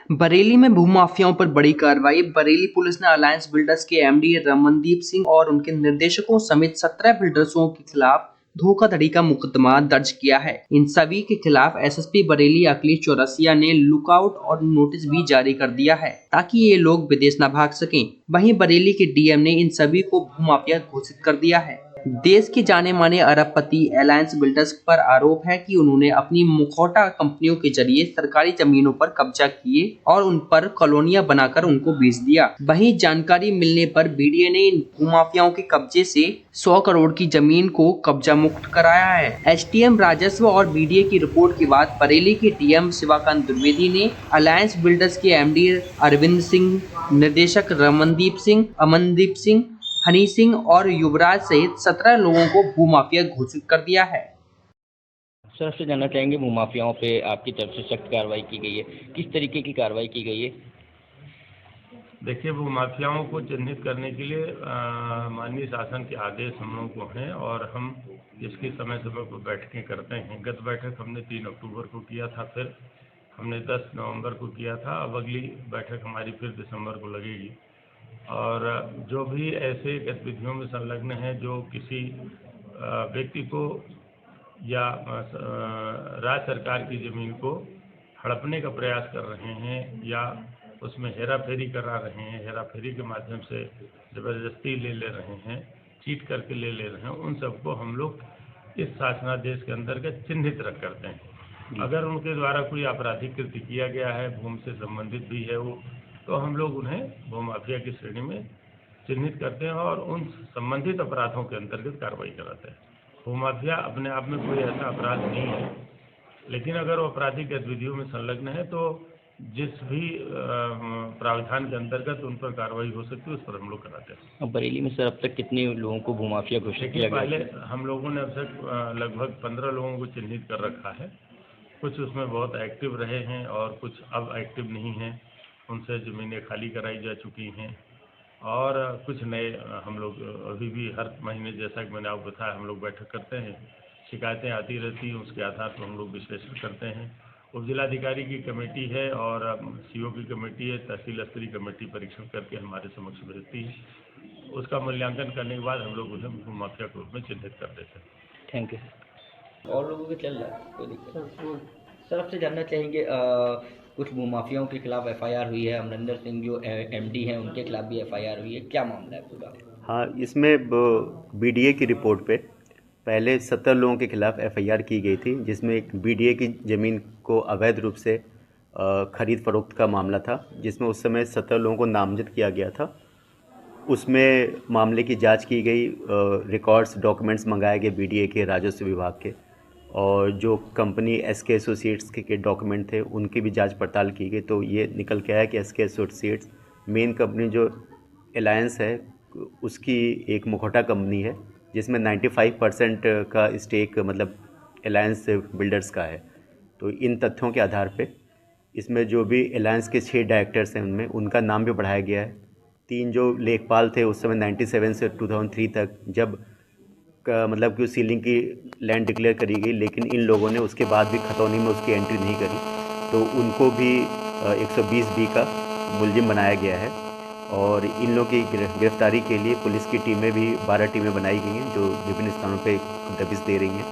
बरेली में भूमाफियाओं पर बड़ी कार्रवाई। बरेली पुलिस ने अलायंस बिल्डर्स के एमडी रमनदीप सिंह और उनके निर्देशकों समेत 17 बिल्डर्सों के खिलाफ धोखाधड़ी का मुकदमा दर्ज किया है। इन सभी के खिलाफ एसएसपी बरेली अखिलेश चौरसिया ने लुकआउट और नोटिस भी जारी कर दिया है ताकि ये लोग विदेश न भाग सकें। वहीं बरेली के डीएम ने इन सभी को भूमाफिया घोषित कर दिया है। देश के जाने माने अरबपति अलायंस बिल्डर्स पर आरोप है कि उन्होंने अपनी मुखौटा कंपनियों के जरिए सरकारी जमीनों पर कब्जा किए और उन पर कॉलोनियां बनाकर उनको बेच दिया। वहीं जानकारी मिलने पर बीडीए ने इन भूमाफियाओं के कब्जे से 100 करोड़ की जमीन को कब्जा मुक्त कराया है। एसडीएम राजस्व और बीडीए की रिपोर्ट के बाद बरेली के डीएम शिवाकांत द्विवेदी ने अलायंस बिल्डर्स के एमडी अरविंद सिंह, निर्देशक रमनदीप सिंह, अमनदीप सिंह, हनी सिंह और युवराज सहित 17 लोगों को भूमाफिया घोषित कर दिया है। सर, आपसे जानना चाहेंगे भूमाफियाओं पे आपकी तरफ से सख्त कार्रवाई की गई है, किस तरीके की कार्रवाई की गई है? देखिए, भूमाफियाओं को चिन्हित करने के लिए माननीय शासन के आदेश हम लोगों को हैं और हम इसकी समय समय पर बैठकें करते हैं। गत बैठक हमने 3 अक्टूबर को किया था, फिर हमने 10 नवंबर को किया था। अब अगली बैठक हमारी फिर दिसंबर को लगेगी। और जो भी ऐसे गतिविधियों में संलग्न हैं जो किसी व्यक्ति को या राज्य सरकार की ज़मीन को हड़पने का प्रयास कर रहे हैं या उसमें हेरा फेरी करा रहे हैं, हेरा फेरी के माध्यम से ज़बरदस्ती ले रहे हैं, चीट करके ले रहे हैं, उन सबको हम लोग इस शासनादेश के अंतर्गत चिन्हित रख करते हैं। अगर उनके द्वारा कोई आपराधिक कृत्य किया गया है, भूमि से संबंधित भी है वो, तो हम लोग उन्हें भूमाफिया की श्रेणी में चिन्हित करते हैं और उन संबंधित अपराधों के अंतर्गत कार्रवाई कराते हैं। भूमाफिया अपने आप में कोई ऐसा अपराध नहीं है, लेकिन अगर वो आपराधिक गतिविधियों में संलग्न है तो जिस भी प्रावधान के अंतर्गत उन पर कार्रवाई हो सकती है उस पर हम लोग कराते हैं। अब बरेली में सर अब तक कितने लोगों को भूमाफिया घोषित किया गया? पहले हम लोगों ने अब तक लगभग 15 लोगों को चिन्हित कर रखा है। कुछ उसमें बहुत एक्टिव रहे हैं और कुछ अब एक्टिव नहीं हैं, उनसे ज़मीनें खाली कराई जा चुकी हैं और कुछ नए हम लोग अभी भी हर महीने, जैसा कि मैंने आपको बताया, हम लोग बैठक करते हैं। शिकायतें आती रहती हैं, उसके आधार पर हम लोग विश्लेषण करते हैं। उप जिलाधिकारी की कमेटी है और सीओ की कमेटी है, तहसील स्तरीय कमेटी परीक्षण करके हमारे समक्ष भेजती है। उसका मूल्यांकन करने के बाद हम लोग उन्हें भूमाफिया के रूप में चिन्हित कर देते हैं। Thank you. और लोगों को चल रहा है कोई दिक्कत? सर, आपसे जानना चाहेंगे कुछ भूमाफियाओं के खिलाफ एफआईआर हुई है, अमरिंदर सिंह जो एमडी हैं उनके खिलाफ भी एफआईआर हुई है, क्या मामला है पूरा? हाँ, इसमें बीडीए की रिपोर्ट पे पहले 17 लोगों के खिलाफ एफआईआर की गई थी, जिसमें एक बीडीए की ज़मीन को अवैध रूप से खरीद फरोख्त का मामला था, जिसमें उस समय 17 लोगों को नामजद किया गया था। उसमें मामले की जांच की गई, रिकॉर्ड्स डॉक्यूमेंट्स मंगाए गए बीडीए के, राजस्व विभाग के, और जो कंपनी एसके एसोसिएट्स के डॉक्यूमेंट थे उनकी भी जांच पड़ताल की गई। तो ये निकल के आया कि एसके एसोसिएट्स मेन कंपनी जो अलायंस है उसकी एक मुखौटा कंपनी है, जिसमें 95% का स्टेक मतलब अलायंस बिल्डर्स का है। तो इन तथ्यों के आधार पे इसमें जो भी अलायंस के 6 डायरेक्टर्स हैं उनमें उनका नाम भी बढ़ाया गया है। 3 जो लेखपाल थे उस समय 97 से 2003 तक, जब मतलब कि उस सीलिंग की लैंड डिक्लेयर करी गई, लेकिन इन लोगों ने उसके बाद भी खतौनी में उसकी एंट्री नहीं करी, तो उनको भी 120B का मुलजिम बनाया गया है। और इन लोगों की गिरफ्तारी के लिए पुलिस की टीमें भी 12 टीमें बनाई गई हैं जो विभिन्न स्थानों पे दबिश दे रही हैं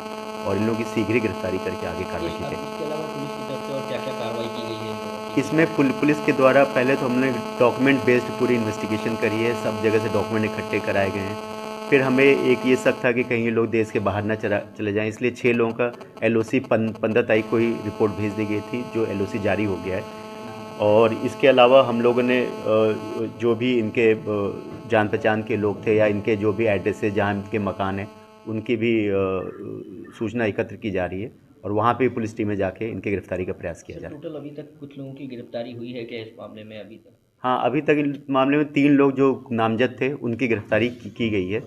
और इन लोगों की शीघ्र गिरफ्तारी करके आगे कार्रवाई की जाएगी। इसके अलावा पुलिस की तरफ से और क्या क्या कार्रवाई की गई है इसमें? पुलिस के द्वारा पहले तो हमने डॉक्यूमेंट बेस्ड पूरी इन्वेस्टिगेशन करी है, सब जगह से डॉक्यूमेंट इकट्ठे कराए गए हैं। फिर हमें एक ये शक था कि कहीं ये लोग देश के बाहर ना चले जाएं, इसलिए 6 लोगों का एलओसी 15 तारीख को ही रिपोर्ट भेज दी गई थी, जो एलओसी जारी हो गया है। और इसके अलावा हम लोगों ने जो भी इनके जान पहचान के लोग थे या इनके जो भी एड्रेस है जहाँ इनके मकान हैं उनकी भी सूचना एकत्र की जा रही है और वहाँ पे पुलिस टीमें जाके इनकी गिरफ्तारी का प्रयास किया जा रहा है। टोटल अभी तक कुछ लोगों की गिरफ्तारी हुई है क्या इस मामले में अभी तक? हाँ, अभी तक इस मामले में 3 लोग जो नामजद थे उनकी गिरफ्तारी की गई है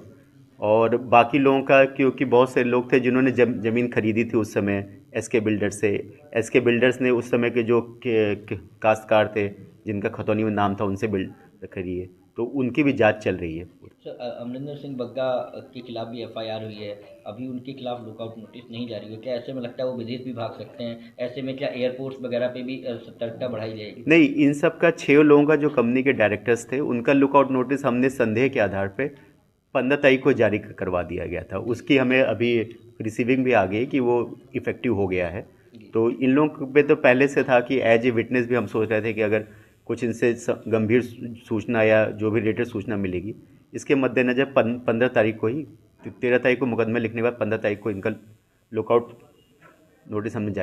और बाकी लोगों का, क्योंकि बहुत से लोग थे जिन्होंने ज़मीन खरीदी थी उस समय एसके बिल्डर्स से। एसके बिल्डर्स ने उस समय के जो काश्तकार थे जिनका खतौनी में नाम था उनसे बिल्ड खरीदी है, तो उनकी भी जांच चल रही है। सर अमरिंदर सिंह बग्गा के खिलाफ भी एफआईआर हुई है, अभी उनके खिलाफ लुकआउट नोटिस नहीं जारी हुई, क्या ऐसे में लगता है वो विदेश भी भाग सकते हैं? ऐसे में क्या एयरपोर्ट्स वगैरह पे भी सतर्कता बढ़ाई जाएगी? नहीं, इन सब का 6 लोगों का जो कंपनी के डायरेक्टर्स थे उनका लुकआउट नोटिस हमने संदेह के आधार पे 15 तारीख को जारी करवा दिया गया था। उसकी हमें अभी रिसीविंग भी आ गई कि वो इफ़ेक्टिव हो गया है। तो इन लोगों पे तो पहले से था कि एज ए विटनेस भी हम सोच रहे थे कि अगर कुछ इनसे गंभीर सूचना या जो भी रिलेटेड सूचना मिलेगी, इसके मद्देनज़र 15 तारीख को ही, 13 तारीख को मुकदमे लिखने के बाद 15 तारीख को इनका लुकआउट नोटिस हमने जारी